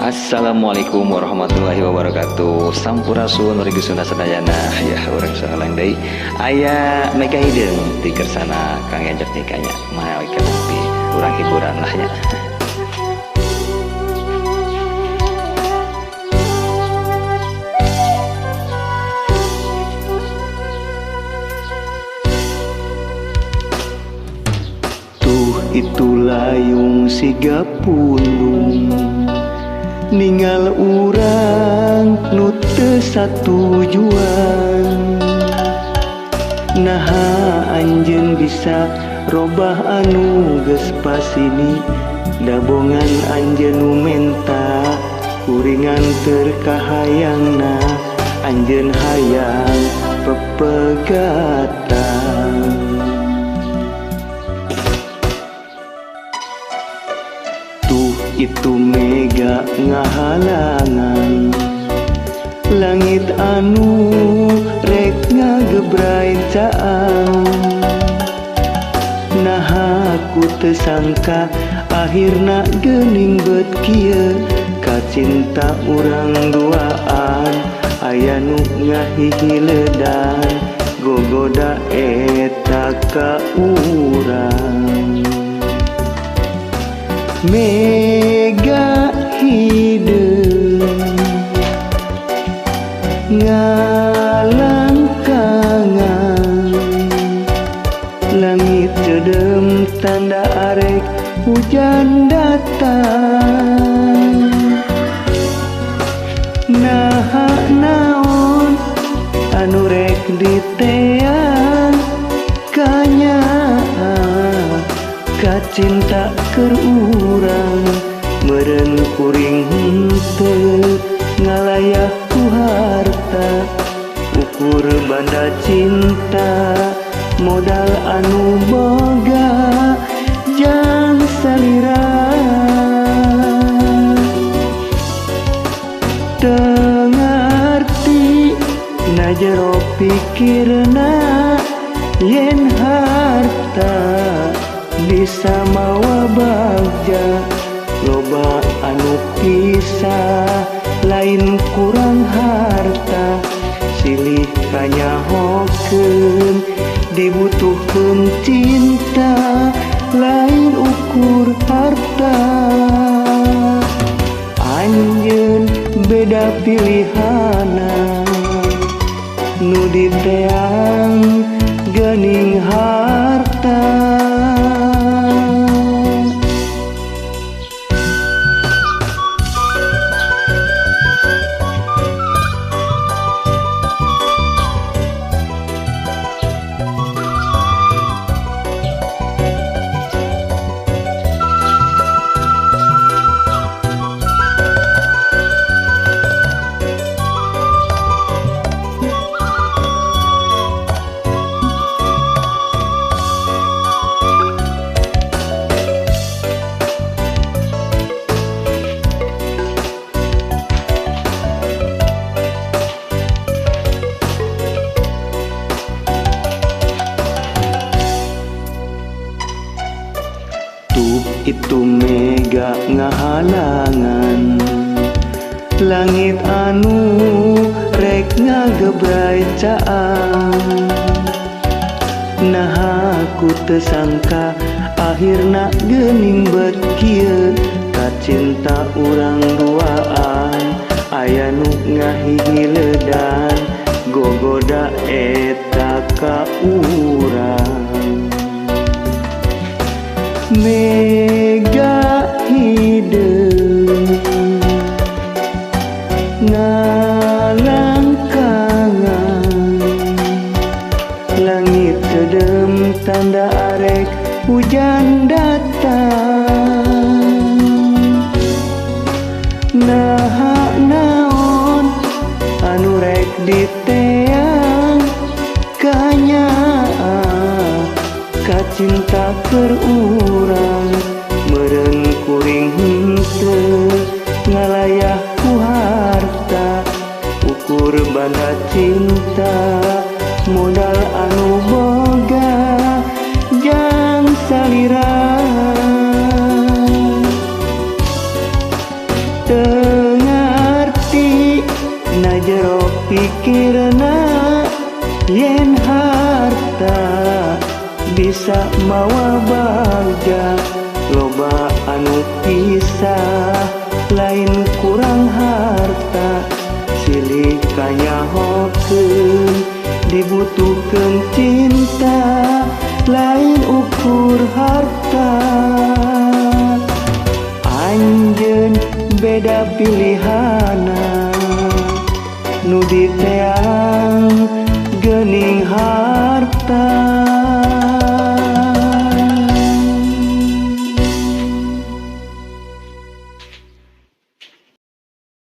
Assalamualaikum warahmatullahi wabarakatuh. Sampurasun wargi Sunda Sadayana. Ya urang sahalang deui. Aya mega hideung ti kersana Kang Ejek nikahnya. Mawi katampi urang hiburan lah nya. Tuh itu layung siga pundung ningal urang nu teu satujuan. Naha anjeun bisa robah anu geus pasini, dabongan anjeun nu menta kuringan terkahayangna anjeun hayang pepegatan. Itu mega ngahalangan langit anu rek ngagebrai caang. Nah aku tersangka akhirna geuning bet kieu kacinta urang duaan aya nu ngahihiledan gogoda eta ka urang. Mega hideung ngalangkangan langit cedem tanda arek hujan datang. Naha naon anu rek diteang kanyaan kacinta keur urang meureun kuring henteu ngalayah ku harta ukur banda cinta modal anu boga jang salira teu ngarti na jero pikirna yen harta bisa mawa bagja loba anu pisah lain kurang harta silih kanyahokeun dibutuhkeun cinta lain ukur harta. Anjeun beda pilihana nu diteang geuning harta. Itu mega ngahalangan langit anu rek ngagebrai caang. Nah aku tersangka akhirna geuning bet kieu kacinta urang duaan aya nu ngahihiledan gogoda eta ka urang. Mega hideung ngalangkangan langit cedem tanda arek hujan datang. Naha naon anu rek diteang kanyaan kacinta keur urang meureun kuring henteu ngalayah ku harta ukur banda cinta modal anu boga jang salira. yen harta bisa mawa bagja, loba anu pisah lain kurang harta, silih kanyahokeun dibutuhkeun cinta, lain ukur harta. Anjeun beda pilihana, nu diteang geuning harta.